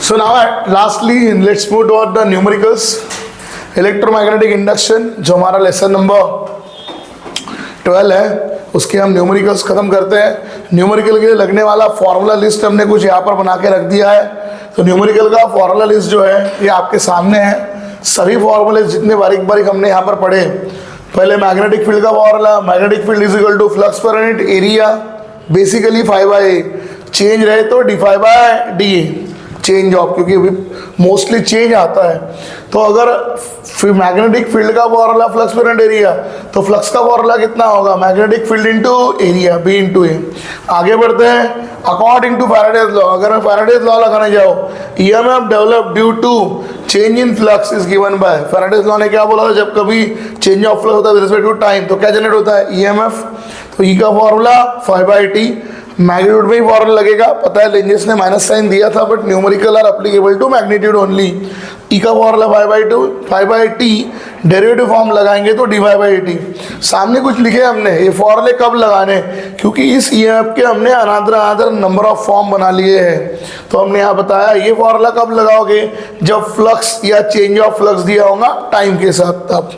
So now lastly, let's move toward the numericals. Electromagnetic induction जो हमारा lesson number 12 है, उसके हम न्यूमेरिकल्स खत्म करते हैं। न्यूमेरिकल के लिए लगने वाला फॉर्मूला लिस्ट हमने कुछ यहाँ पर बना के रख दिया है। तो न्यूमेरिकल का फॉर्मूला लिस्ट जो है ये आपके सामने है। सभी फॉर्मूले जितने बारीक बारीक हमने यहाँ पर पढ़े, पहले मैग्नेटिक फील्ड का formula, magnetic field is equal to flux पर unit area, basically 5/a, change रहे तो d5/da, चेंज ऑफ, क्योंकि अभी मोस्टली चेंज आता है। तो अगर मैग्नेटिक फील्ड का फॉर्मूला फ्लक्स पर यूनिट एरिया, तो फ्लक्स का फॉर्मूला कितना होगा, magnetic field into area, b into A. आगे बढ़ते हैं, अकॉर्डिंग टू फैराडेज लॉ, अगर मैं फैराडेज लॉ लगाने जाओ, EMF develop due to change in flux is given by, Faraday's law ने क्या बोला था, जब कभी चेंज ऑफ फ्लक्स होता है विद रिस्पेक्ट टू टाइम तो क्या जनरेट होता है, ईएमएफ। तो ई का फॉर्मूला 5/t, मैग्नीट्यूड में ही फॉर्मूला लगेगा, पता है लेंजेस ने माइनस साइन दिया था, but numerical are applicable to magnitude only. E का फॉर्मूला 5/t, डेरिवेटिव फॉर्म लगाएंगे तो d5/dt। सामने कुछ लिखे हमने, ये फॉर्मूले कब लगाने, क्योंकि इस ईएमएफ के हमने अनदर नंबर ऑफ फॉर्म बना लिए हैं। तो हमने यहाँ बताया ये फॉर्मूला कब लगाओगे, जब फ्लक्स या चेंज ऑफ फ्लक्स दिया होगा टाइम के साथ। तब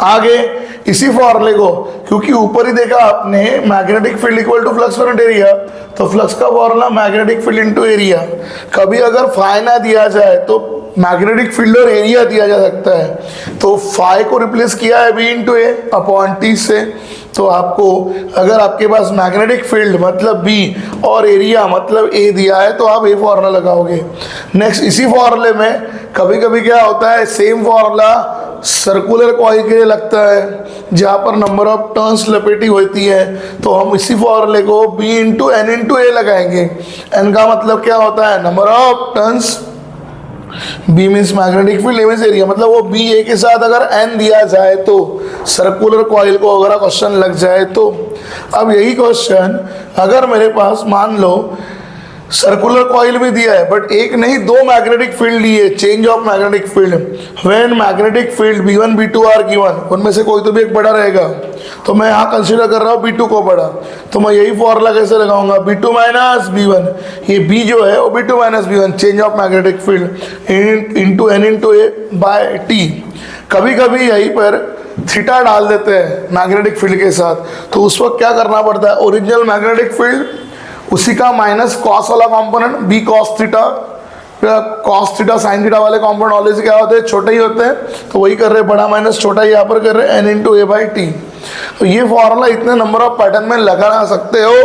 आगे इसी फॉर्मूले को, क्योंकि ऊपर ही देखा आपने magnetic field equal to flux पर एरिया, तो फ्लक्स का formula magnetic field into area. कभी अगर फाई ना दिया जाए तो मैग्नेटिक फील्ड और एरिया दिया जा सकता है, तो फाई को रिप्लेस किया है b इंटू ए अपॉन टी से। तो आपको अगर आपके पास मैग्नेटिक फील्ड मतलब b और एरिया मतलब a दिया है तो आप ये फॉर्मूला लगाओगे। नेक्स्ट इसी फॉर्मूले में कभी कभी क्या होता है, सेम फॉर्मूला सर्कुलर कॉइल के लिए लगता है जहाँ पर नंबर ऑफ टर्न्स लपेटी होती है, तो हम इसी फॉर्मूले को b इंटू एन इंटू ए लगाएंगे। n का मतलब क्या होता है, number of turns, B means magnetic field, A means area, मतलब वो B A के साथ अगर N दिया जाए तो सर्कुलर कॉइल को अगर क्वेश्चन लग जाए तो। अब यही क्वेश्चन अगर मेरे पास मान लो सर्कुलर कॉइल भी दिया है बट एक नहीं दो मैग्नेटिक फील्ड लिए, change of magnetic field, when magnetic field B1 B2 are given, उनमें से कोई तो भी एक बड़ा रहेगा, तो मैं यहाँ कंसीडर कर रहा हूँ B2 को बड़ा, तो मैं यही फॉर्मूला कैसे लगाऊंगा, B2 माइनस B1, ये B जो है वो B2 minus B1, change of magnetic field into N into A by T. कभी कभी यहीं पर थीटा डाल देते हैं मैग्नेटिक फील्ड के साथ, तो उस वक्त क्या करना पड़ता है, ओरिजिनल मैग्नेटिक फील्ड उसी का माइनस कॉस वाला component b cos theta, cos theta sine theta वाले कंपोनेंट ऑलवेज क्या होते हैं, छोटे ही होते हैं, तो वही कर रहे हैं, बड़ा माइनस छोटा यहाँ पर कर रहे हैं n into A by T. तो ये फॉर्मूला इतने नंबर ऑफ पैटर्न में लगा सकते हो,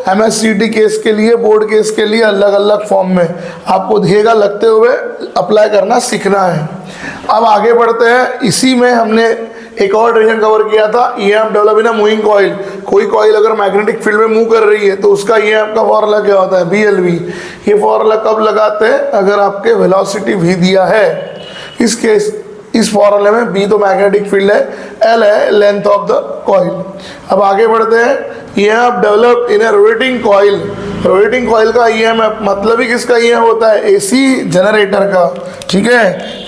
MSCT केस के लिए, बोर्ड केस के लिए अलग अलग फॉर्म में आपको दिखेगा, लगते हुए अप्लाई करना सीखना है। अब आगे बढ़ते हैं, इसी में हमने एक और रीजन कवर किया था, EMF develop in a moving coil. कोई कॉइल अगर मैग्नेटिक फील्ड में मूव कर रही है तो उसका ईएमएफ का फॉर्मूला क्या होता है, BLV। ये फॉर्मूला कब लगाते हैं, अगर आपके वेलोसिटी v दिया है, इस केस इस फॉर्मूले में b तो मैग्नेटिक फील्ड है, l है लेंथ ऑफ द कॉइल। अब आगे बढ़ते हैं, EMF develop in a rotating coil. Rotating coil का ईएमएफ मतलब ही किसका ईएमएफ होता है, एसी जनरेटर का, ठीक है।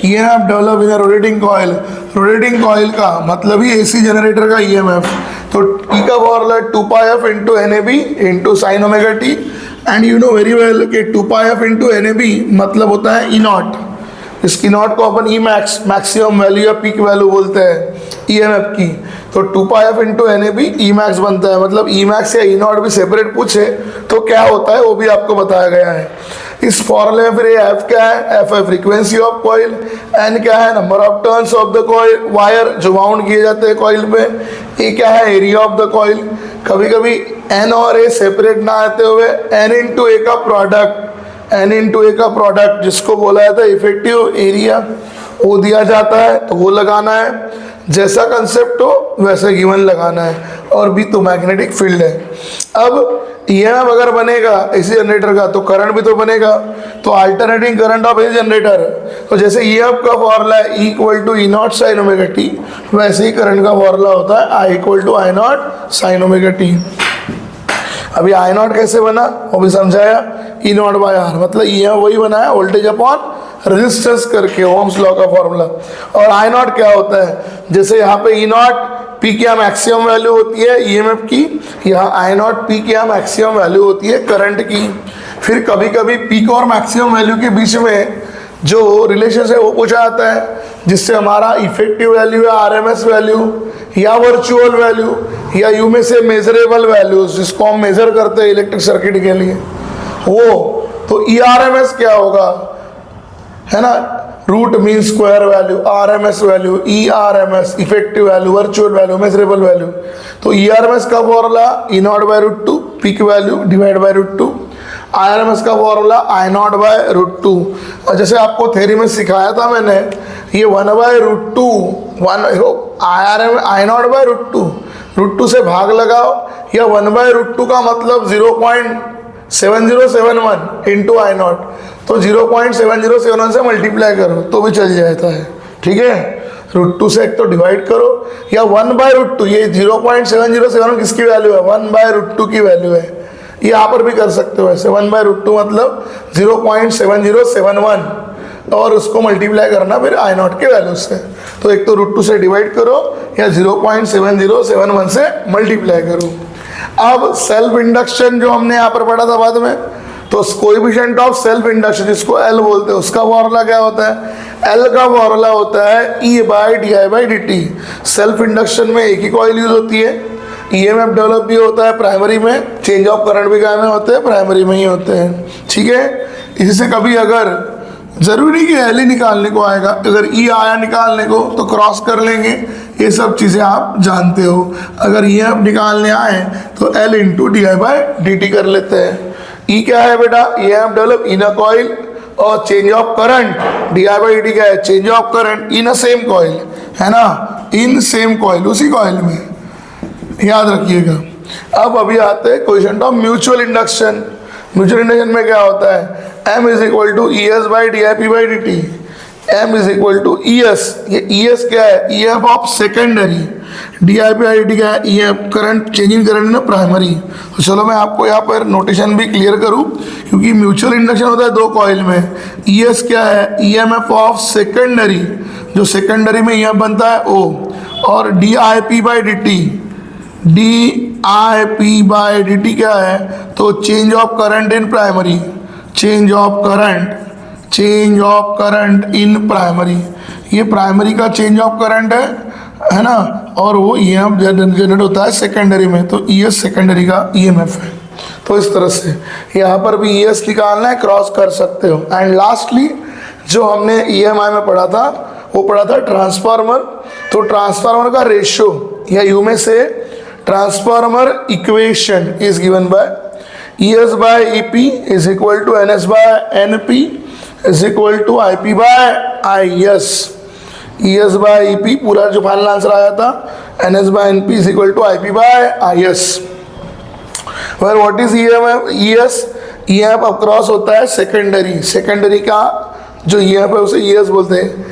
EMF develop in a rotating coil, rotating coil का मतलब ही एसी जनरेटर का ईएमएफ। तो ई का formula 2πf into NAB into sine omega T, and you know very well कि 2πf इंटू NAB मतलब होता है ई नॉट। इस ई नॉट को अपन ई मैक्स, मैक्सिमम वैल्यू या पीक वैल्यू बोलते हैं ईएमएफ की। तो 2πf into NAB E max बनता है, मतलब ई मैक्स या ई नॉट भी सेपरेट पूछे तो क्या होता है वो भी आपको बताया गया है। इस फॉर्मूले में फिर ये एफ क्या है, एफ है फ्रीक्वेंसी ऑफ कॉइल, एन क्या है number of turns of the coil, wire जो वाउंड किए जाते हैं कॉइल पे, ए क्या है एरिया ऑफ द कॉइल। कभी कभी एन और ए सेपरेट ना आते हुए एन इंटू ए का प्रोडक्ट, एन इंटू ए का प्रोडक्ट जिसको बोला जाता है इफेक्टिव एरिया, वो दिया जाता है तो वो लगाना है, जैसा कंसेप्ट हो वैसे गिवन लगाना है। और भी तो मैग्नेटिक फील्ड है। अब ईएमएफ अगर बनेगा एसी जनरेटर का तो करंट भी तो बनेगा, तो alternating current of AC generator, तो जैसे ईएमएफ का फॉर्मूला है E equal to E naught sine omega T, वैसे ही करंट का फॉर्मूला होता है I equal to I naught sine omega T. अभी आई नॉट कैसे बना वो भी समझाया, ई नॉट बाय आर, मतलब ईएमएफ वही बना है वोल्टेज अपॉन रेजिस्टेंस करके, ओम्स लॉ का फॉर्मूला। और आई नॉट क्या होता है, जैसे यहाँ पे ई नॉट पी क्या मैक्सिमम वैल्यू होती है ईएमएफ की, यहाँ आई नॉट पी क्या मैक्सिमम वैल्यू होती है करंट की। फिर कभी कभी पीक और मैक्सिमम वैल्यू के बीच में जो रिलेशन है वो पूछा जाता है, जिससे हमारा इफेक्टिव वैल्यू या आरएमएस वैल्यू या वर्चुअल वैल्यू या यू में से मेजरेबल वैल्यूज जिसको हम मेजर करते हैं इलेक्ट्रिक सर्किट के लिए वो, तो ईआरएमएस क्या होगा, है ना, root mean square value, RMS value, ERMS effective value, virtual value, measurable value. तो ईआरएमएस का formula E naught by root two, peak value divide by root two. RMS का formula I naught by root two. और जैसे आपको theory में सिखाया था मैंने, ये 1 by root two, I naught by root two से भाग लगाओ, या 1 बाय रूट टू का मतलब 0.7071 इंटू आई नॉट, तो 0.7071 से मल्टीप्लाई करो तो भी चल जाता है, ठीक है। रूट टू से एक तो डिवाइड करो, या 1 बाय रूट टू, ये 0.7071 किसकी वैल्यू है, 1 बाय रूट टू की वैल्यू है। ये यहाँ पर भी कर सकते हो ऐसे, 1 बाय रूट टू मतलब 0.7071 और उसको मल्टीप्लाई करना फिर आई नॉट के वैल्यू से। तो एक तो रूट टू से डिवाइड करो या 0.7071 से मल्टीप्लाई करो। अब सेल्फ इंडक्शन जो हमने यहाँ पर पढ़ा था बाद में, तो कोएफिशिएंट ऑफ सेल्फ इंडक्शन जिसको एल बोलते हैं, उसका फॉर्मूला क्या होता है, एल का फॉर्मूला होता है ई bye D I by D T. Self induction में एक ही कॉइल यूज होती है, ईएमएफ डेवलप भी होता है प्राइमरी में, चेंज ऑफ करंट भी क्या में होते हैं, प्राइमरी में ही होते हैं, ठीक है। इसी से कभी अगर जरूरी कि एल ही निकालने को आएगा, अगर ई आया निकालने को तो क्रॉस कर लेंगे, ये सब चीज़ें आप जानते हो। अगर ई एफ निकालने आए तो L into D I by D T कर लेते हैं। ई क्या है बेटा, E F develop in a coil, और change of current D I by D क्या है, change of current in a same coil, है ना, इन सेम कॉइल, उसी कॉइल में, याद रखिएगा। अब अभी आते हैं question of mutual induction. Mutual induction में क्या होता है, M is equal to E S by D I P by D T. M is equal to E S, ये ई एस क्या है, E F of secondary, D I P I D क्या है, E F current, changing current in primary. तो चलो मैं आपको यहाँ पर नोटेशन भी क्लियर करूँ, क्योंकि म्यूचुअल इंडक्शन होता है दो कॉइल में। ई एस क्या है, E M F of secondary, जो सेकेंडरी में ई एफ बनता है ओ, और D I P by D T, D I P by D T क्या है, तो change of current in primary, change of current in primary. ये प्राइमरी का चेंज ऑफ करंट है ना, और वो ई एम जनरेट होता है सेकेंडरी में, तो ई एस सेकेंडरी का ई एम एफ है। तो इस तरह से यहाँ पर भी ई एस निकालना है, क्रॉस कर सकते हो। एंड लास्टली जो हमने ई एम आई में पढ़ा था, वो पढ़ा था ट्रांसफार्मर। तो ट्रांसफार्मर का रेशियो या यू में से transformer equation is given bye ES by EP is equal to NS by NP is equal to IP by IS। ES by EP पूरा जो फाइनल आंसर आया था, NS by NP is equal to IP by IS। Where what is EMF? ES, EMF across होता है secondary, secondary का जो EMF है उसे ES बोलते हैं।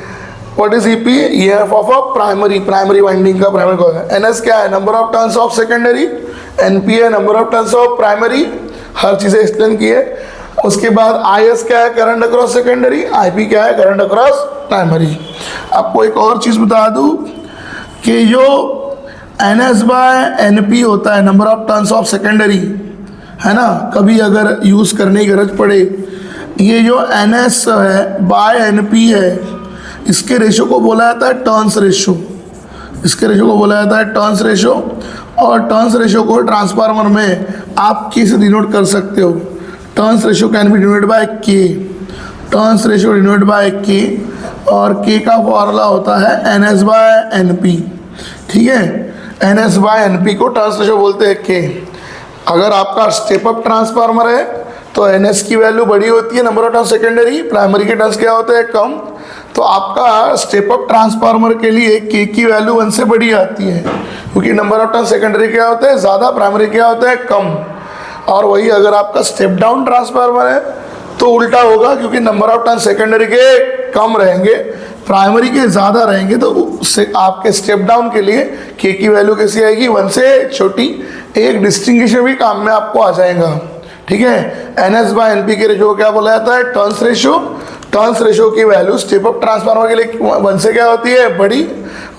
What is EP? EMF of a primary, primary winding का प्राइमरी कॉइल है। NS क्या है, number of turns of secondary, NP है number of turns of primary, हर चीज़ें एक्सप्लेन की है। उसके बाद IS क्या है, करंट अक्रॉस सेकेंडरी, IP क्या है, करंट अक्रॉस प्राइमरी। आपको एक और चीज़ बता दूं कि जो NS बाय NP होता है, number of turns of secondary, है ना, कभी अगर यूज़ करने की जरूरत पड़े, ये जो NS है बाय NP है, इसके रेशो को बोला जाता है टर्न्स रेशो, इसके रेशो को बोला जाता है टर्न्स रेशो। और टर्न्स रेशो को ट्रांसफार्मर में आप किसे डिनोट कर सकते हो, turns ratio can be denoted by के, टर्न्स रेशो डिनोटेड बाय के, और के का फॉर्मूला होता है NS बाय NP, ठीक है। NS बाय NP को टर्न्स रेशो बोलते हैं के। अगर आपका स्टेप अप ट्रांसफार्मर है तो NS की वैल्यू बड़ी होती है, number of turns secondary, primary के टर्न्स क्या होते हैं, कम। तो आपका स्टेप अप ट्रांसफार्मर के लिए के की वैल्यू 1 से बड़ी आती है, क्योंकि नंबर ऑफ टर्न्स सेकेंडरी क्या होते हैं ज़्यादा, प्राइमरी क्या होता है कम। और वही अगर आपका स्टेप डाउन ट्रांसफार्मर है तो उल्टा होगा, क्योंकि नंबर ऑफ टर्न्स सेकेंडरी के कम रहेंगे, प्राइमरी के ज़्यादा रहेंगे, तो उससे आपके स्टेप डाउन के लिए के की वैल्यू कैसी आएगी, 1 से छोटी। एक डिस्टिंग्विशर भी काम में आपको आ जाएगा, ठीक है। NS बाय NP के रेशो को क्या बोला जाता है, टर्न्स रेशो। टर्न्स रेशो की वैल्यू स्टेप अप ट्रांसफार्मर के लिए 1 से क्या होती है, बड़ी,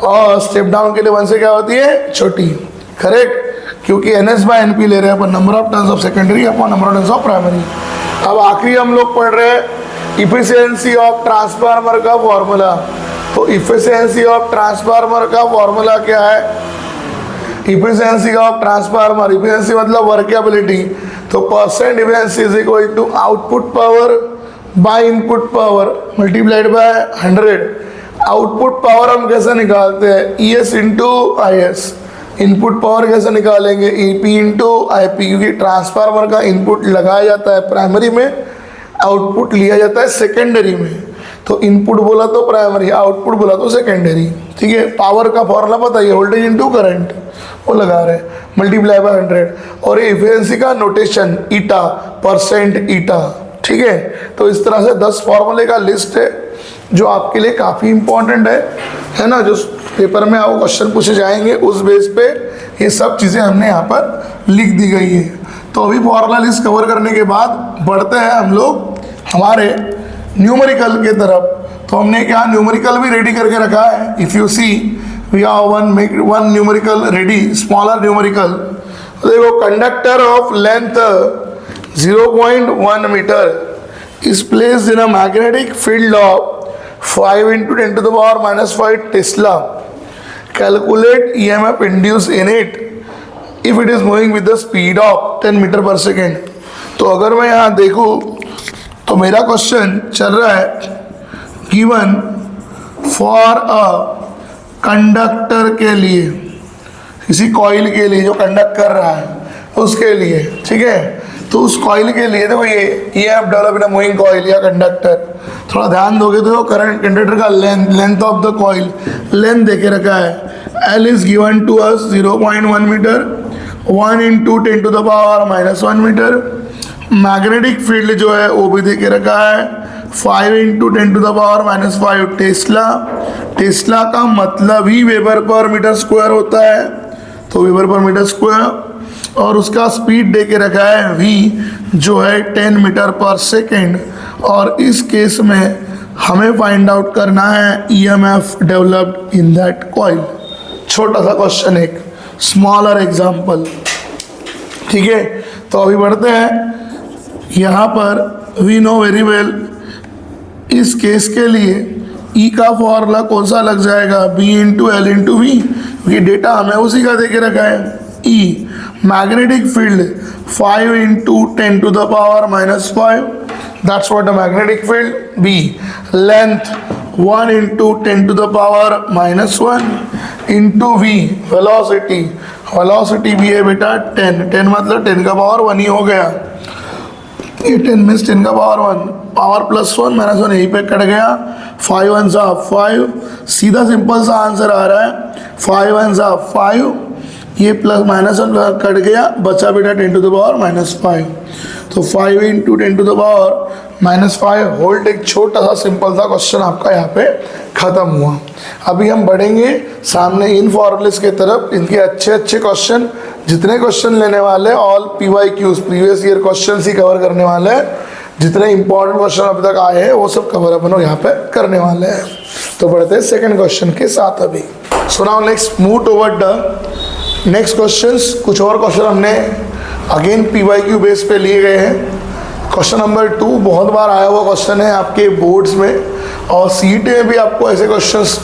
और स्टेप डाउन के लिए 1 से क्या होती है, छोटी, करेक्ट। क्योंकि NS बाय NP ले रहे हैं अपन, number of turns of secondary upon number of turns of primary. अब आखिरी हम लोग पढ़ रहे हैं इफिशियंसी ऑफ ट्रांसफार्मर का फॉर्मूला, तो इफिशियंसी ऑफ ट्रांसफार्मर का फॉर्मूला क्या है? इफिशियंसी ऑफ ट्रांसफार्मर, इफिशियंसी मतलब वर्केबिलिटी, तो percent efficiency is equal to output power by input power multiplied by 100। Output power हम कैसे निकालते हैं? ES into IS। Input power कैसे निकालेंगे? EP इंटू IP, क्योंकि ट्रांसफार्मर का इनपुट लगाया जाता है प्राइमरी में, आउटपुट लिया जाता है सेकेंडरी में। तो इनपुट बोला तो प्राइमरी, आउटपुट बोला तो सेकेंडरी, ठीक है। पावर का फॉर्मूला बताइए, वोल्टेज इंटू करंट, वो लगा रहे हैं, मल्टीप्लाई बाय 100। और ये इफिशियंसी का नोटेशन ईटा, परसेंट ईटा, ठीक है। तो इस तरह से 10 फॉर्मूले का लिस्ट है जो आपके लिए काफ़ी इंपॉर्टेंट है ना, जो पेपर में आपको क्वेश्चन पूछे जाएंगे उस बेस पे ये सब चीज़ें हमने यहाँ पर लिख दी गई है। तो अभी फॉर्मूला लिस्ट कवर करने के बाद बढ़ते हैं हम लोग हमारे न्यूमेरिकल के तरफ। तो हमने क्या न्यूमेरिकल भी रेडी करके रखा है। If you see we are one numerical ready, smaller numerical. देखो, conductor of length 0.1 metre is placed in a magnetic field of 5 into 10 to the power minus 5 Tesla. Calculate EMF induced in it if it is moving with the speed of 10 metre पर second. तो अगर मैं यहाँ देखूँ तो मेरा question चल रहा है गिवन फॉर अ कंडक्टर के लिए, किसी कॉइल के लिए जो कंडक्ट कर रहा है उसके लिए, ठीक है। तो उस कॉइल के लिए देखो ये EMF develop in a moving coil या कंडक्टर, थोड़ा ध्यान दोगे तो करंट कंडक्टर का length of the coil, length देके रखा है। L is given to us 0.1 metre, 1 into 10 to the power minus 1 metre. Magnetic field जो है वो भी देके रखा है 5 into 10 to the power minus 5 tesla. Tesla का मतलब ही वेबर पर मीटर स्क्वायर होता है, तो वेबर पर मीटर स्क्वायर। और उसका स्पीड दे के रखा है v, जो है 10 मीटर पर सेकेंड। और इस केस में हमें फाइंड आउट करना है EMF developed in that coil. छोटा सा क्वेश्चन, एक स्मॉलर एग्जांपल, ठीक है। तो अभी बढ़ते हैं यहाँ पर। वी नो वेरी वेल, इस केस के लिए E का फॉर्मूला कौन सा लग जाएगा? B into L into V, क्योंकि डेटा हमें उसी का दे के रखा है। E magnetic field 5 into 10 to the power minus 5, that's what the magnetic field. B length 1 into 10 to the power minus 1 into V velocity, velocity भी है बेटा 10 मतलब 10 का पावर 1 ही हो गया। ये 10 मीन्स 10 का पावर 1, पावर प्लस 1 माइनस 1 यहीं पे कट गया। 5 1 सा 5, सीधा सिंपल सा आंसर आ रहा है। 5 1 सा 5, ये प्लस माइनस 1 कट गया, बचा बेटा 10 टू द पावर माइनस 5। तो 5 into 10 to the power minus 5 होल्ड। एक छोटा सा सिंपल सा क्वेश्चन आपका यहाँ पे खत्म हुआ। अभी हम बढ़ेंगे सामने इन फॉर्मूलेस के तरफ। इनके अच्छे अच्छे क्वेश्चन, जितने क्वेश्चन लेने वाले all PYQs previous year question ही कवर करने वाले हैं। जितने इंपॉर्टेंट क्वेश्चन अभी तक आए हैं वो सब कवर अपन लोग यहाँ पे करने वाले हैं। तो बढ़ते हैं सेकेंड क्वेश्चन के साथ अभी। So now next move toward the next questions. कुछ और क्वेश्चन हमने अगेन PYQ बेस पे लिए गए हैं। क्वेश्चन नंबर 2 बहुत बार आया हुआ क्वेश्चन है आपके बोर्ड्स में, और CET में भी आपको ऐसे क्वेश्चंस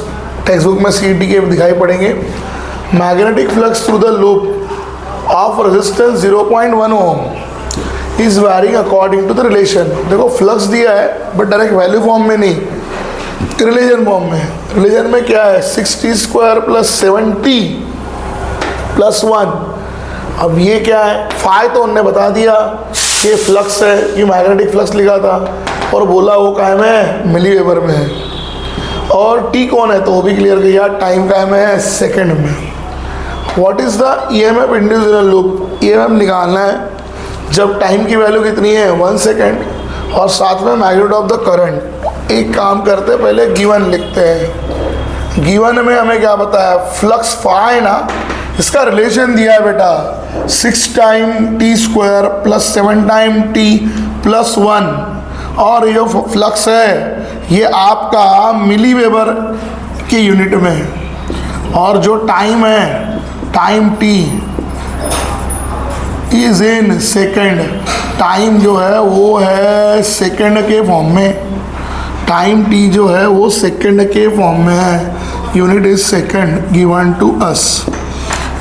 टेक्स्ट बुक में CET के दिखाई पड़ेंगे। Magnetic flux through the loop of resistance 0.1 ohm is varying according to the relation. देखो फ्लक्स दिया है बट डायरेक्ट वैल्यू फॉर्म में नहीं, रिलेशन फॉर्म में। रिलेशन में क्या है? 60² प्लस 70 प्लस 1। अब ये क्या है? फाई तो उनने बता दिया कि फ्लक्स है, ये मैग्नेटिक फ्लक्स लिखा था, और बोला वो कायम है मिली वेबर में है। और टी कौन है तो वो भी क्लियर किया, टाइम कायम है सेकेंड में। What is the EMF induced in a loop? EMF निकालना है जब टाइम की वैल्यू कितनी है 1 सेकेंड, और साथ में मैग्नीट्यूड ऑफ द करंट। एक काम करते हैं, पहले गिवन लिखते हैं। गिवन में हमें क्या बताया? फ्लक्स फाई ना, इसका रिलेशन दिया है बेटा 6 time t² plus 7 time t plus 1। और ये फ्लक्स है ये आपका मिली वेबर के यूनिट में है, और जो टाइम है time t is in second. Time जो है वो है सेकेंड के फॉर्म में, टाइम टी जो है वो सेकंड के फॉर्म में है, unit is second given to us.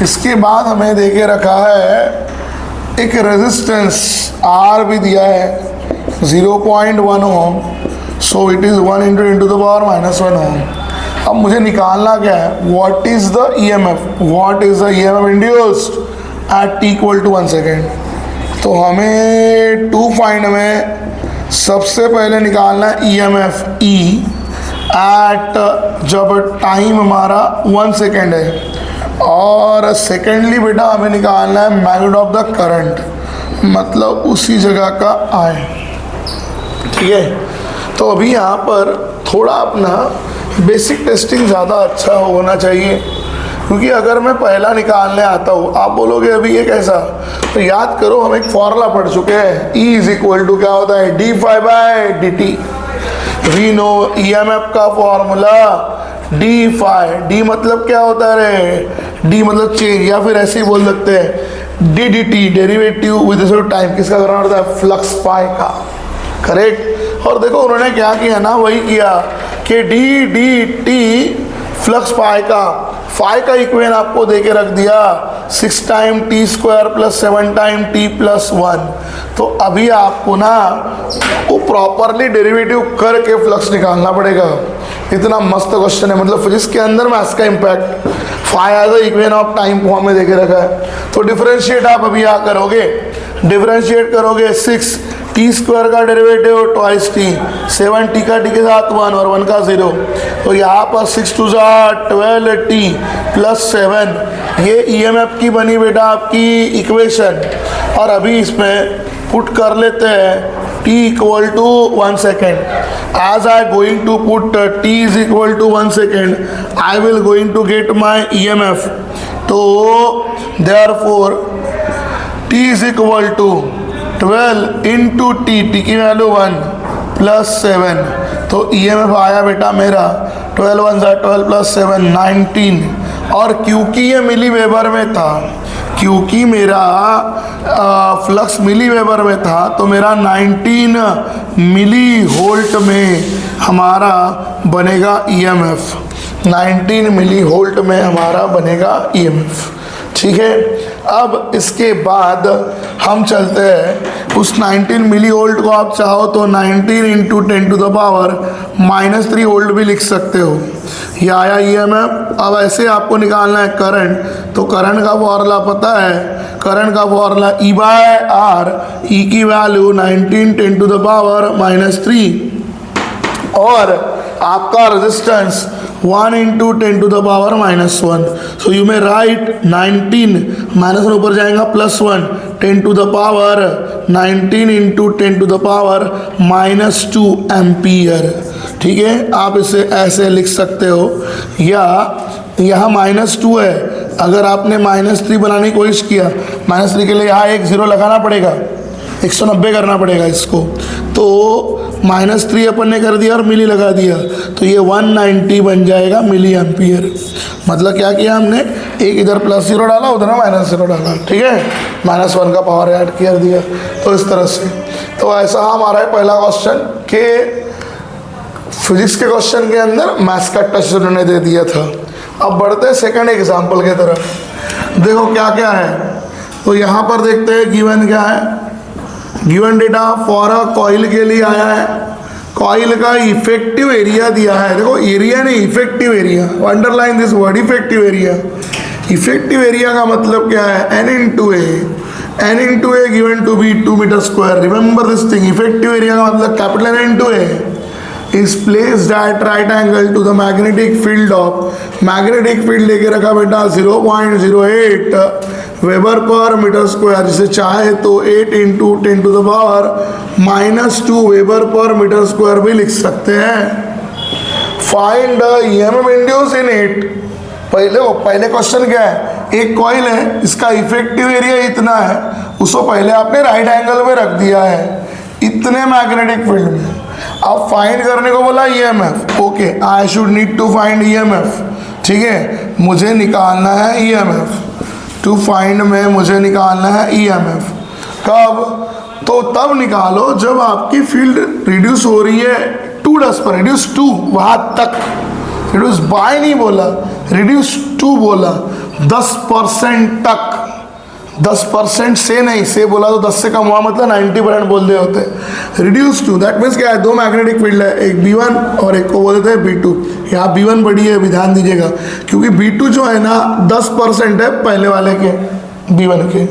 इसके बाद हमें दे के रखा है एक रेजिस्टेंस आर भी दिया है 0.1 ओम, सो इट इज़ 1 × 10⁻⁻1 ओम। अब मुझे निकालना क्या है, what is the EMF, what is the EMF induced at t = 1 second. तो हमें टू फाइंड में सबसे पहले निकालना है ईएमएफ ई एट जब टाइम हमारा 1 सेकेंड है, और सेकेंडली बेटा हमें निकालना है मैग्नीट्यूड ऑफ द करंट, मतलब उसी जगह का आई। ठीक है, तो अभी यहाँ पर थोड़ा अपना बेसिक टेस्टिंग ज़्यादा अच्छा होना चाहिए, क्योंकि अगर मैं पहला निकालने आता हूँ, आप बोलोगे अभी ये कैसा, तो याद करो हम एक फॉर्मूला पढ़ चुके हैं, E = क्या होता है d∅dt। वी नो ईएमएफ का फॉर्मूला d∅, मतलब क्या होता है रे, d मतलब चेंज, या फिर ऐसे ही बोल सकते हैं dt derivative with respect to time, किसका करना होता है, फ्लक्स पाई का, करेक्ट। और देखो उन्होंने क्या किया ना, वही किया कि dt फ्लक्स पाई का इक्वेशन आपको दे के रख दिया 6 टाइम t² + 7 टाइम t + 1। तो अभी आपको ना वो प्रॉपरली डेरिवेटिव करके फ्लक्स निकालना पड़ेगा। इतना मस्त क्वेश्चन है, मतलब फिजिक्स के अंदर मैथ्स का impact phi as the equation of time form में देके रखा है। तो डिफरेंशिएट आप अभी यहाँ करोगे, डिफरेंशिएट करोगे 6 t² का डेरिवेटिव 2t, 7 t का t के साथ 1 और 1 का 0, तो यहाँ पर 6 × 2 = 12t + 7, ये ईएमएफ की बनी बेटा आपकी इक्वेशन। और अभी इसमें पुट कर लेते हैं t = 1 second. As I going to put t = 1 second, I will going to get my EMF. तो therefore t = 12 × t की वैल्यू 1 + 7, तो EMF आया बेटा मेरा 12 × 1 = 12 + 7 19। और क्योंकि ये मिली वेबर में था, क्योंकि मेरा फ्लक्स मिली वेबर में था, तो मेरा 19 मिली वोल्ट में हमारा बनेगा EMF, 19 मिली वोल्ट में हमारा बनेगा EMF। ठीक है, अब इसके बाद हम चलते हैं उस 19 मिली वोल्ट को, आप चाहो तो 19 × 10⁻³ वोल्ट भी लिख सकते हो। ये आया EMF। अब ऐसे आपको निकालना है करंट, तो करंट का फॉर्मूला पता है, करंट का फॉर्मूला E/R, E की वैल्यू 19 × 10⁻³ और आपका resistance 1 × 10⁻⁻1। So you may right 19 -1 ऊपर जाएगा +1 10 to the power 19 × 10⁻⁻2 एम्पियर। ठीक है, आप इसे ऐसे लिख सकते हो, या यहाँ -2 है, अगर आपने -3 बनाने की कोशिश किया, -3 के लिए यहाँ एक 0 लगाना पड़ेगा, 190 करना पड़ेगा इसको, तो -3 अपन ने कर दिया और मिली लगा दिया, तो ये 190 बन जाएगा मिली एम्पियर। मतलब क्या किया हमने, एक इधर +0 डाला, उधर -0 डाला, ठीक है, -1 का पावर ऐड कर दिया। तो इस तरह से, तो ऐसा हमारा है पहला क्वेश्चन के फिजिक्स के क्वेश्चन के अंदर मैथ्स का टच उन्होंने दे दिया था। अब बढ़ते हैं सेकंड एग्जाम्पल की तरफ। देखो क्या क्या है, तो यहाँ पर देखते हैं गिवन क्या है, given data for a coil के लिए आया है, कॉइल का इफेक्टिव एरिया दिया है। देखो एरिया नहीं, effective area, underline this word, effective area. Effective area का मतलब क्या है, n into a given to be 2 meter square। Remember this thing, effective area का मतलब capital N into A is placed at right angle to the magnetic field of, magnetic field लेके रखा बेटा 0.08 weber पर मीटर स्क्वायर, जिसे चाहे तो 8 × 10⁻⁻2 weber पर मीटर स्क्वायर भी लिख सकते हैं। Find the EMF induce in it. पहले क्वेश्चन क्या है, एक कॉइल है, इसका इफेक्टिव एरिया इतना है, उसको पहले आपने राइट एंगल में रख दिया है इतने मैग्नेटिक फील्ड में। अब फाइंड करने को बोला EMF, okay, I should need to find EMF। ठीक है, मुझे निकालना है EMF, टू फाइंड में मुझे निकालना है EMF। कब, तो तब निकालो जब आपकी फील्ड रिड्यूस हो रही है 2 2 पर, रिड्यूस टू वहाँ तक, रिड्यूस बाय नहीं बोला, रिड्यूस टू बोला, 10% तक, 10% से नहीं, से बोला तो 10 से कम हुआ मतलब 90% बोल दे होते। रिड्यूस टू दैट मीन्स क्या है, दो मैग्नेटिक फील्ड है, एक B1 और एक को बोलते हैं B2। यहाँ B1 बड़ी है, अभी ध्यान दीजिएगा, क्योंकि B2 जो है ना 10% है पहले वाले के B1 के।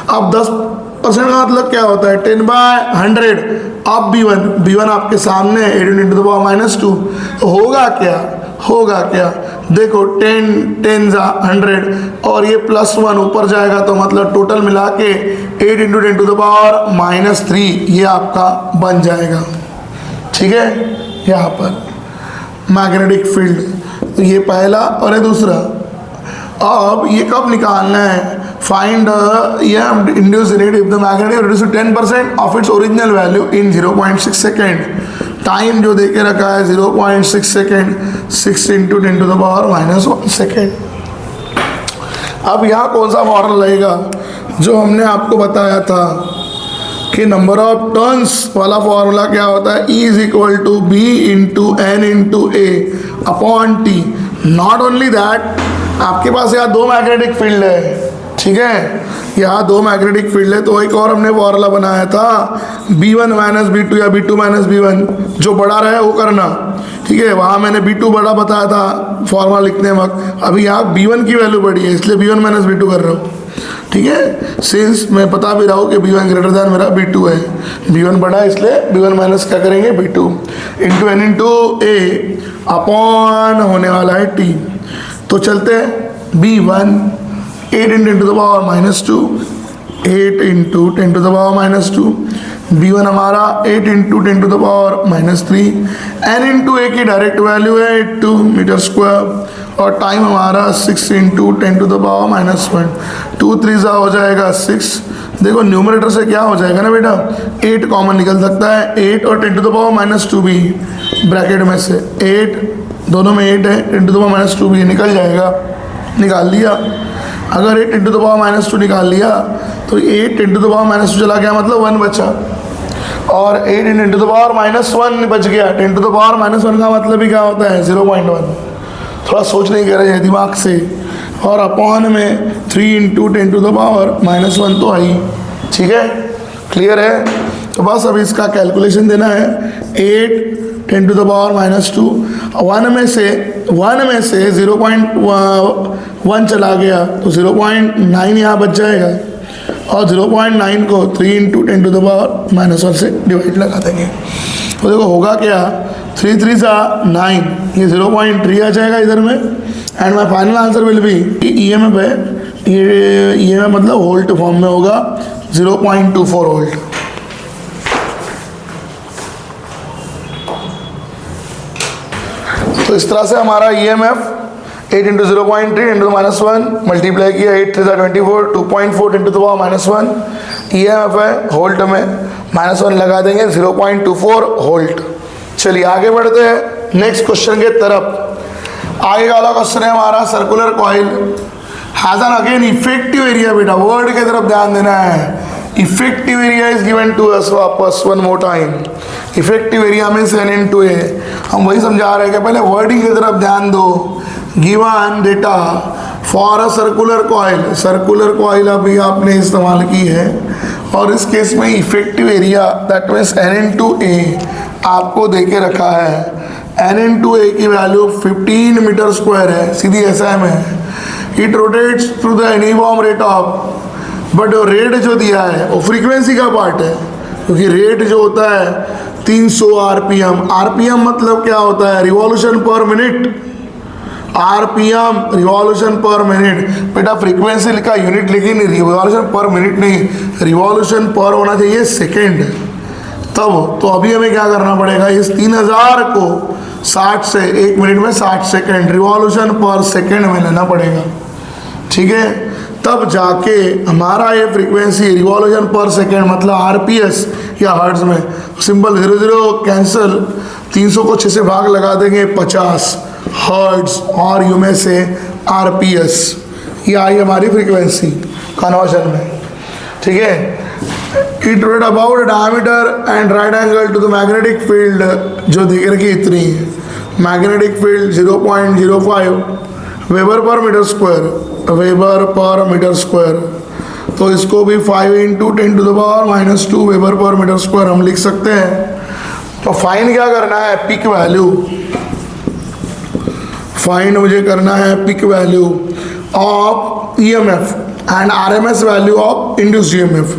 अब 10% का मतलब क्या होता है, 10/100। अब B1 आपके सामने 18 × 2, तो होगा क्या, देखो 10 × 100 और ये +1 ऊपर जाएगा, तो मतलब टोटल मिला के 8 × 10 3 ये आपका बन जाएगा। ठीक है, यहाँ पर मैग्नेटिक फील्ड, तो ये पहला और ये दूसरा। अब ये कब निकालना है, find induce rate if the magnetic reduce to 10% of its original value in 0.6 second. Time जो दे के रखा है 0.6 सेकेंड, 6 × 10⁻⁻1 सेकेंड। अब यहाँ कौन सा फॉर्मूला लगेगा, जो हमने आपको बताया था कि नंबर ऑफ टर्न्स वाला फॉर्मूला क्या होता है, E = B × N × A/T। Not only that, आपके पास यहाँ दो मैग्नेटिक फील्ड है, ठीक है, यहाँ दो मैग्नेटिक फील्ड है, तो एक और हमने फॉर्मूला बनाया था B1 - B2 या B2 - B1, जो बड़ा रहे वो करना। ठीक है, वहाँ मैंने B2 बड़ा बताया था फॉर्मूला लिखने वक्त, अभी यहाँ B1 की वैल्यू बड़ी है, इसलिए B1 - B2 कर रहा हूँ। ठीक है, सिंस मैं बता भी रहा हूँ कि B1 > मेरा B2 है, B1 बड़ा है इसलिए B1 माइनस क्या करेंगे, B2 × N × A अपॉन होने वाला है T। तो चलते हैं, B1 8 × 10⁻⁻2, 8 × 10⁻⁻2, B1 हमारा 8 × 10⁻⁻3, N × A की डायरेक्ट वैल्यू है 2 मीटर², और टाइम हमारा 6 × 10⁻⁻1, 2 3 हो जाएगा 6। देखो न्यूमरेटर से क्या हो जाएगा ना बेटा, 8 कॉमन निकल सकता है, 8 और 10⁻⁻2 भी ब्रैकेट में से, 8 दोनों में 8 है, 10⁻⁻2 भी निकल जाएगा, निकाल लिया। अगर 8 × 10⁻2 निकाल लिया तो 8 × 10⁻2 चला गया, मतलब 1 बचा, और 8 × 10⁻1 बच गया। 10 × 10⁻1 का मतलब ही क्या होता है, 0.1। थोड़ा सोच नहीं कर रहे हैं दिमाग से, और अपॉन में 3 × 10⁻1 तो आई। ठीक है, क्लियर है। तो बस अभी इसका कैलकुलेशन देना है, 8 × 10⁻2, 1 में से 0.1 चला गया तो 0.9 यहाँ बच जाएगा, और 0.9 को 3 × 10⁻1 से डिवाइड लगा देंगे। तो देखो होगा क्या, 3 3 9, ये 0.3 आ जाएगा इधर में, and my final answer will be, EMF है, ये EMF मतलब वोल्ट फॉर्म में होगा, 0.24 वोल्ट। तो इस तरह से हमारा EMF 8 × 0.3 × -1 मल्टीप्लाई किया, 8 3 24, 2.4 × 10⁻1 EMF है, वोल्ट में -1 लगा देंगे, 0.24 वोल्ट। चलिए आगे बढ़ते हैं नेक्स्ट क्वेश्चन के तरफ। आगे वाला क्वेश्चन है हमारा, circular coil has an again effective area. बेटा वर्ड की तरफ ध्यान देना है, effective area is given to us, वापस one more time, effective area में N × A। हम वही समझा रहे हैं कि पहले वर्डिंग की तरफ ध्यान दो। Given data for a circular coil अभी आपने इस्तेमाल की है, और इस केस में effective area that means N × A आपको दे के रखा है। N × A की वैल्यू 15 मीटर² है, सीधी SI में। It rotates through the uniform rate of, but rate जो दिया है वो फ्रीक्वेंसी का पार्ट है, क्योंकि रेट जो होता है 300 RPM मतलब क्या होता है, रिवॉल्यूशन पर मिनट, RPM रिवॉल्यूशन पर मिनट। बेटा फ्रीक्वेंसी लिखा यूनिट, लेकिन रिवॉल्यूशन पर मिनट नहीं, रिवॉल्यूशन पर होना चाहिए सेकेंड। तब तो अभी हमें क्या करना पड़ेगा, इस 3000 को 60 से 1 मिनट में 60 सेकेंड रिवॉल्यूशन पर सेकेंड में लेना पड़ेगा। ठीक है, तब जाके हमारा ये फ्रीक्वेंसी रिवॉल्यूशन पर सेकेंड मतलब RPS या हर्ट्ज में, सिंपल 0 0 कैंसिल, 300 को 6 से भाग लगा देंगे 50 हर्ट्ज, और यू में से RPS, ये आई हमारी फ्रीक्वेंसी कन्वर्जन में। ठीक है, it rotate about diameter and right angle to the magnetic field, जो दिख रही है इतनी है, मैग्नेटिक फील्ड 0.05 वेबर पर मीटर स्क्वायर, वेबर पर मीटर स्क्वायर। तो इसको भी 5 × 10⁻⁻² वेबर पर मीटर स्क्वायर हम लिख सकते हैं। तो फाइंड क्या करना है, पिक वैल्यू, फाइंड मुझे करना है peak value of EMF and RMS value of induced EMF.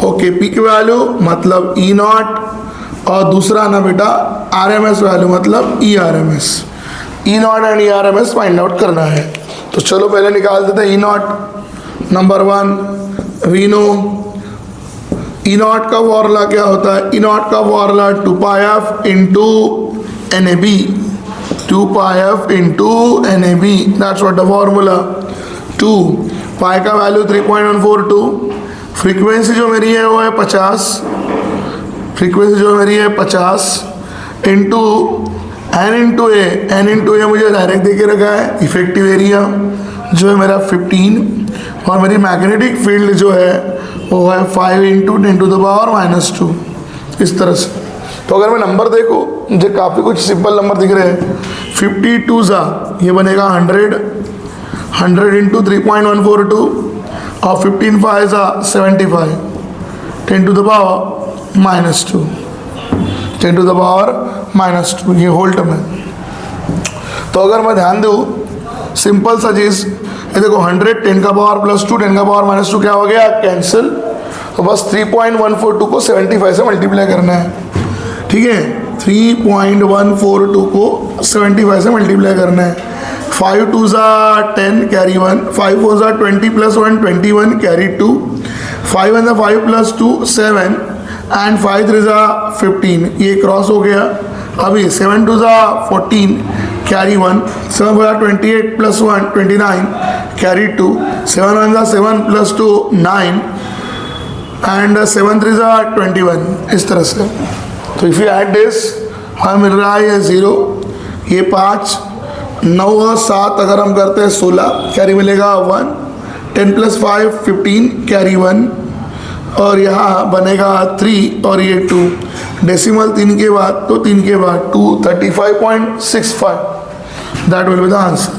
Okay, peak value मतलब ई नॉट, और दूसरा ना बेटा आरएमएस वैल्यू मतलब E RMS. E naught and E RMS find out करना है। तो चलो पहले निकाल देते हैं ई नॉट। नंबर 1 वी नो ई नॉट का फॉर्मूला क्या होता है, ई नॉट का formula 2πf into NAB, 2πf into NAB, that's what the formula. 2 pi का वैल्यू 3.142, फ्रीक्वेंसी जो मेरी है वो है 50, फ्रीक्वेंसी जो मेरी है 50 इंटू n इंटू ए मुझे डायरेक्ट दे के रखा है, इफेक्टिव एरिया जो है मेरा 15, और मेरी मैग्नेटिक फील्ड जो है वो है 5 × 10⁻², इस तरह से। तो अगर मैं नंबर देखूँ, मुझे काफ़ी कुछ सिंपल नंबर दिख रहे हैं। 52 ये बनेगा 100, 100 इंटू 3.142, और 15 5 75, 10⁻², 10⁻², ये होल टर्म है। तो अगर मैं ध्यान दूँ, सिंपल सा चीज़, ये देखो 100 10 का पावर +2 10 का पावर -2 क्या हो गया, कैंसिल। तो बस 3.142 को 75 से मल्टीप्लाई करना है, ठीक है। 3.142 को 75 से मल्टीप्लाई करना है। 5 2 10 कैरी 1, 5 4 20 + 1 21 कैरी 2, 5 1 5 + 2 7 एंड 5 3 15, ये क्रॉस हो गया। अभी 7 2 14 कैरी 1, 7 4 28 + 1 29 कैरी 2, 7 1 7 + 2 9 एंड 7 3 21, इस तरह से। तो इफ़ यू ऐड दिस, हमें मिल रहा है ये 0, ये 5, 9 और 7 अगर हम करते हैं 16 कैरी मिलेगा 1, 10 + 5 15 कैरी 1, और यहाँ बनेगा 3 और ये 2, डेसिमल 3 के बाद, तो 3 के बाद 235.65, that will be the answer.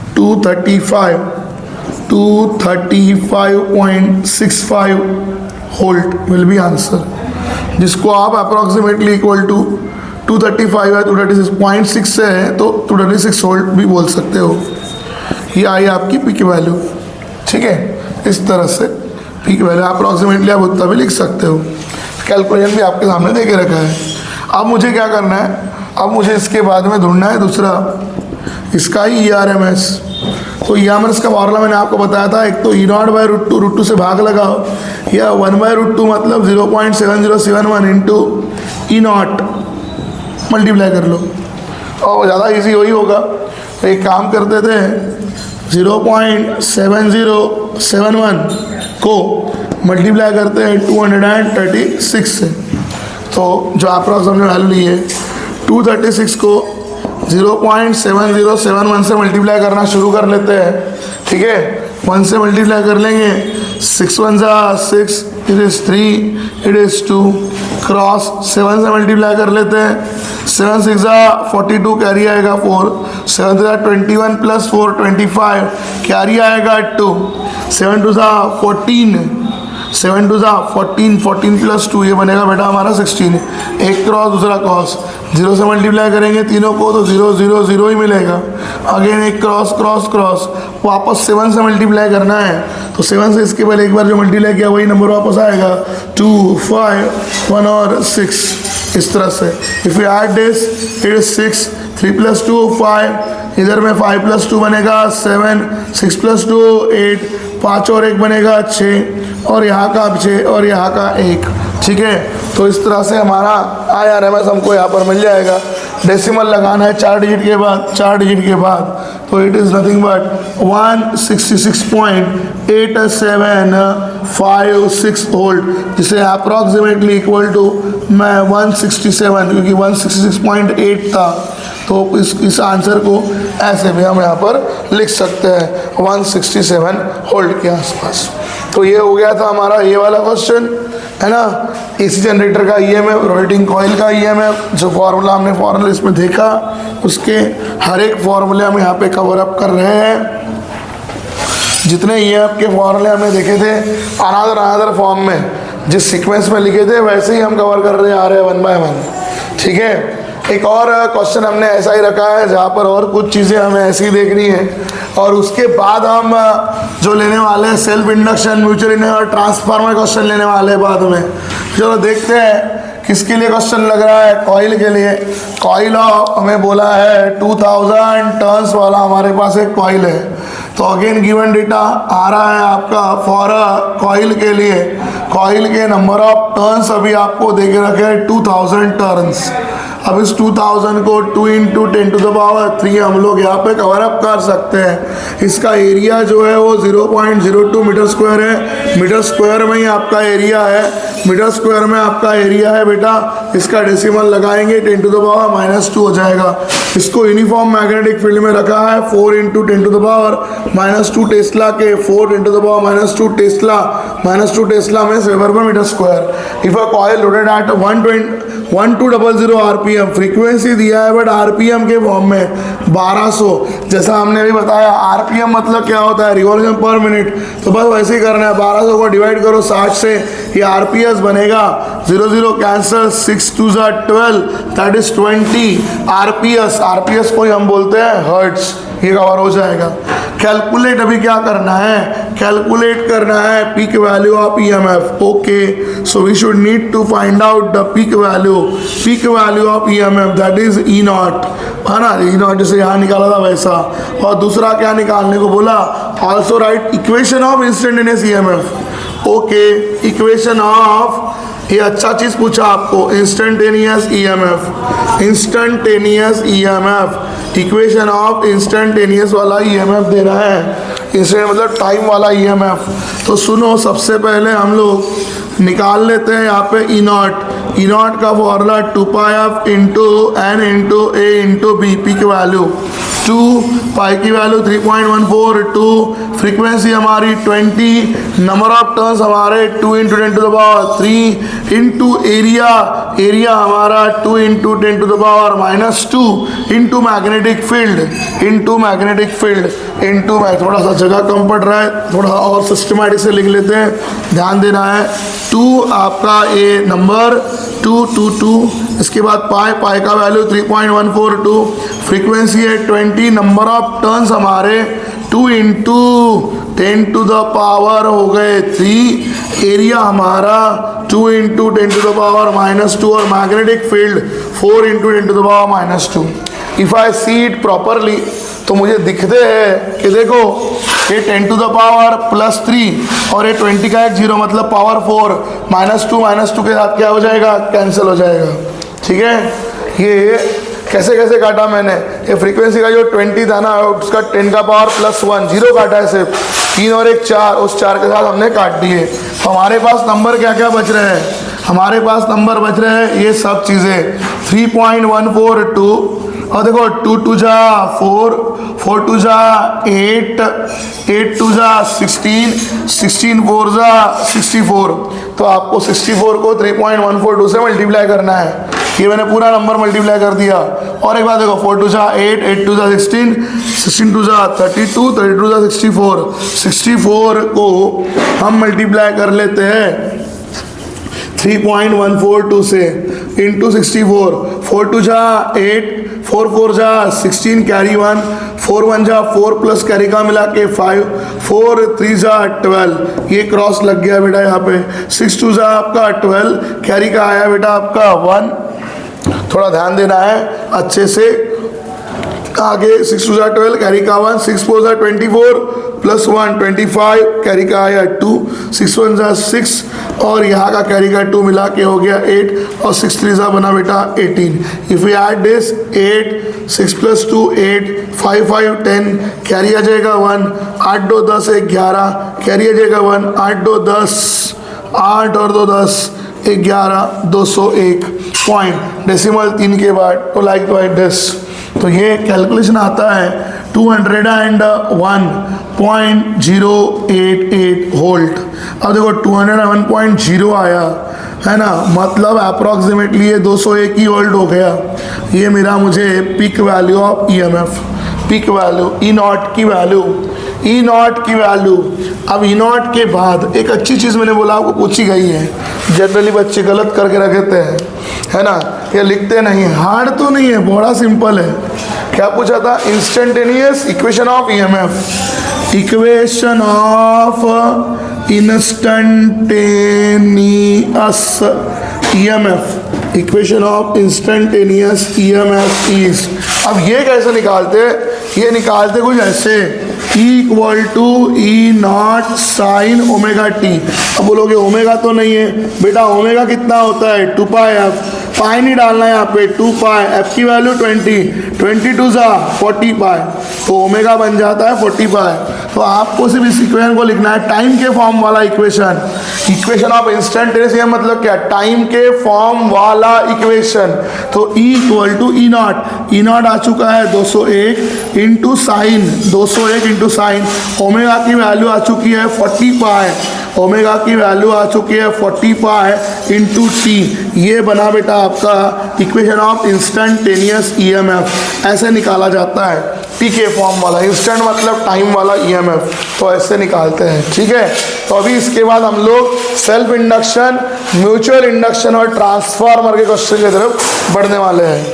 235.65 volt will be answer, जिसको आप अप्रॉक्सीमेटली इक्वल टू 235 है, 236.6 से है तो 236 वोल्ट भी बोल सकते हो। ये आई आपकी पिक वैल्यू, ठीक है। इस तरह से पिक वैल्यू अप्रॉक्सीमेटली आप उतना भी लिख सकते हो। कैलकुलेशन भी आपके सामने दे के रखा है। अब मुझे क्या करना है, अब मुझे इसके बाद में ढूंढना है दूसरा, इसका ही ERMS। तो ERMS का फॉर्मूला मैंने आपको बताया था, एक तो E0/√2, √2 से भाग लगाओ, या 1/√2 मतलब 0.7071 इंटू E0 मल्टीप्लाई कर लो, और ज़्यादा इजी वही होगा। तो एक काम करते थे, 0.7071 को मल्टीप्लाई करते हैं 236 से, तो जो अप्रॉक्स हमने वैल्यू ली है 236 को 0.7071 से मल्टीप्लाई करना शुरू कर लेते हैं, ठीक है। 1 से मल्टीप्लाई कर लेंगे, 6 1 6, it is 3, it is 2, cross 7 से मल्टीप्लाई कर लेते हैं, 7 6 42 कैरी आएगा 4, 7 21 + 4 25 कैरी आएगा 2, 7 2 14, 7 2 14, 14 + 2 ये बनेगा बेटा हमारा 16। एक क्रॉस दूसरा क्रॉस, 0 से मल्टीप्लाई करेंगे तीनों को तो 0 0 0 ही मिलेगा। अगेन एक क्रॉस क्रॉस क्रॉस, वापस 7 से मल्टीप्लाई करना है, तो 7 से इसके पहले एक बार जो मल्टीप्लाई किया वही नंबर वापस आएगा, 2 5 1 और 6, इस तरह से। If you add this, it is 6, 3 + 2 5, इधर में 5 + 2 बनेगा 7, 6 + 2 8, 5 और 1 बनेगा 6, और यहाँ का 6 और यहाँ का 1, ठीक है। तो इस तरह से हमारा IRMS हमको यहाँ पर मिल जाएगा। डेसिमल लगाना है 4 डिजिट के बाद, 4 डिजिट के बाद, तो it is nothing but 166.8756 volt, जिसे अप्रॉक्सीमेटली इक्वल टू मैं 167, क्योंकि 166.8 था तो इस आंसर को ऐसे भी हम यहाँ पर लिख सकते हैं 167 वोल्ट के आसपास। तो ये हो गया था हमारा ये वाला क्वेश्चन, है ना। एसी जनरेटर का ईएमएफ, रोटेटिंग कॉइल का ईएमएफ, जो फार्मूला हमने फॉर्मूला इसमें देखा, उसके हर एक फार्मूले हम यहाँ पे कवर अप कर रहे हैं। जितने ईएमएफ के फॉर्मूले हमने देखे थे अनदर फॉर्म में, जिस सीक्वेंस में लिखे थे वैसे ही हम कवर कर रहे आ रहे हैं 1 बाय 1, ठीक है। एक और क्वेश्चन हमने ऐसा ही रखा है जहाँ पर और कुछ चीज़ें हमें ऐसी ही देखनी है, और उसके बाद हम जो लेने वाले हैं सेल्फ इंडक्शन, म्यूचुअल इंडक्शन और ट्रांसफार्मर क्वेश्चन लेने वाले हैं बाद में। चलो देखते हैं किसके लिए क्वेश्चन लग रहा है। कॉइल के लिए। कॉइल हमें बोला है 2000 टर्न्स वाला हमारे पास एक कॉइल है। तो अगेन गिवन डेटा आ रहा है आपका फॉर कॉइल के लिए। कॉइल के नंबर ऑफ टर्न्स अभी आपको दे के रखे हैं 2000 टर्न्स। अब इस 2000 को 2 × 10⁻³ हम लोग यहाँ पे कवर अप कर सकते हैं। इसका एरिया जो है वो 0.02 मीटर स्क्वायर है। मीटर स्क्वायर में ही आपका एरिया है। मीटर स्क्वायर में आपका एरिया है बेटा। इसका डेसिमल लगाएंगे 10⁻⁻² हो जाएगा। इसको यूनिफॉर्म मैग्नेटिक फील्ड में रखा है 4 × 10⁻² टेस्ला के 4 × 10⁻² टेस्ला में वेबर पर metre square. If a coil rotate at 1200 RPM, frequency दिया है बट आरपीएम के फॉर्म में 1200। जैसा हमने अभी बताया आरपीएम मतलब क्या होता है, रिवॉल्यूशन पर मिनट। तो बस वैसे ही करना है, 1200 को डिवाइड करो 60 से, ये आरपीएस बनेगा। 00 cancel, 6 2 12, that is 20 RPS. RPS को ही हम बोलते हैं हर्ट्ज। ये कवर हो जाएगा। कैलकुलेट अभी क्या करना है, कैलकुलेट करना है peak value of EMF. Okay, so we should need to find out the peak value of EMF, that is E naught, है ना। ई नॉट जैसे यहाँ निकाला था वैसा। और दूसरा क्या निकालने को बोला, also right equation of instantaneous EMF. Okay, equation of, ये अच्छा चीज पूछा आपको, instantaneous EMF. Instantaneous EMF, equation of instantaneous वाला ईएमएफ देना है। इंस्टेंट मतलब टाइम वाला ईएमएफ। तो सुनो, सबसे पहले हम लोग निकाल लेते हैं यहाँ पे ई नॉट। ई नॉट का formula 2πf × n × a × b, P की वैल्यू 2, पाई की वैल्यू 3.14, 2 फ्रीक्वेंसी हमारी 20, नंबर ऑफ टर्न्स हमारे 2 × 10⁻³ इंटू एरिया हमारा 2 × 10⁻² इंटू मैग्नेटिक फील्ड इंटू थोड़ा सा जगह कम पड़ रहा है, थोड़ा और सिस्टमैटिक से लिख लेते हैं, ध्यान देना है। 2 आपका ए नंबर 2, इसके बाद पाई का वैल्यू 3.142, फ्रीक्वेंसी है 20, नंबर ऑफ टर्न्स हमारे 2 × 10⁻³ हो गए 3, एरिया हमारा 2 × 10⁻² और magnetic field 4 × 10⁻²। If I see it properly तो मुझे दिखते हैं कि देखो ये 10⁻+3 और ये 20 का एक 0 मतलब पावर 4, -2 के साथ क्या हो जाएगा, कैंसिल हो जाएगा। ठीक है, ये कैसे काटा मैंने, ये फ्रीक्वेंसी का जो 20 था ना उसका 10 का पावर +1 0 काटा है सिर्फ, 3 और 1 4, उस 4 के साथ हमने काट दिए। तो हमारे पास नंबर क्या क्या बच रहे हैं, हमारे पास नंबर बच रहे हैं ये सब चीज़ें 3.142 और देखो 2 2 जा 4, 4 2 जा 8, 8 2 जा 16, 16 4 जा 64। तो आपको 64 को 3.142 से मल्टीप्लाई करना है। ये मैंने पूरा नंबर मल्टीप्लाई कर दिया। और एक बात देखो 4 2 जा 8, 8 2 जा 16, 16 2 जा 32, 32 जा 64, 64 को हम मल्टीप्लाई कर लेते हैं 3.142 से इंटू 64, 4 2 जा 8, 4 4 जा 16 कैरी 1, 4 1 जा 4 प्लस कैरी का मिला के 5, 4 3 जा 12, ये क्रॉस लग गया बेटा यहाँ पे। 6 2 जा आपका 12, कैरी का आया बेटा आपका 1, थोड़ा ध्यान देना है अच्छे से आगे। 6 2 जा 12, कैरी का 1, 6 4 जा 24 प्लस 1 25, कैरी का आया 2, 6 1 जा 6 और यहाँ का कैरी का 2 मिला के हो गया 8 और 6 3 जा बना बेटा 18। If you add this 8 6 + 2 8, 5 5 10, carry आ जाएगा 1, 8 2 10 11, कैरी आ जाएगा 1, 8 2 10, 8 और 2 10 11, 201 पॉइंट डेसिमल 3 के बाद। तो लाइक दिस तो ये कैलकुलेशन आता है 201.088 वोल्ट। अब देखो 201.0 आया है ना, मतलब अप्रॉक्सीमेटली ये 201 ही वोल्ट हो गया। ये मेरा मुझे peak value of EMF, peak value E naught की वैल्यू, ई नॉट की वैल्यू। अब ई नॉट के बाद एक अच्छी चीज़ मैंने बोला आपको पूछी गई है, जनरली बच्चे गलत करके रखते हैं, है ना, ये लिखते नहीं, हार्ड तो नहीं है, बड़ा सिंपल है। क्या पूछा था? Instantaneous equation of EMF, equation of instantaneous EMF, equation of instantaneous EMF is. अब ये कैसे निकालते? ये निकालते कुछ ऐसे, E equal to E naught sine omega t. अब बोलोगे ओमेगा तो नहीं है बेटा, ओमेगा कितना होता है 2 पाई एफ, पाई नहीं डालना है यहाँ पे, 2 पाई एफ की वैल्यू 20, 22 जा 40 पाई, तो ओमेगा बन जाता है 40 पाई। तो आपको सिर्फ इस इक्वेशन को लिखना है टाइम के फॉर्म वाला इक्वेशन, इक्वेशन ऑफ इंस्टेंटेनियस, ये मतलब क्या, टाइम के फॉर्म वाला इक्वेशन। तो E equal to E naught, E naught आ चुका है 201 into sine, 201 into sine, omega की वैल्यू आ चुकी है 40 पाई, ओमेगा की वैल्यू आ चुकी है 40 पाई इंटू टी। ये बना बेटा आपका इक्वेशन ऑफ इंस्टेंटेनियस ईएमएफ। ऐसे निकाला जाता है टी के फॉर्म वाला, इंस्टेंट मतलब टाइम वाला ईएमएफ, तो ऐसे निकालते हैं, ठीक है। तो अभी इसके बाद हम लोग सेल्फ इंडक्शन, म्यूचुअल इंडक्शन और ट्रांसफार्मर के क्वेश्चन की तरफ बढ़ने वाले हैं।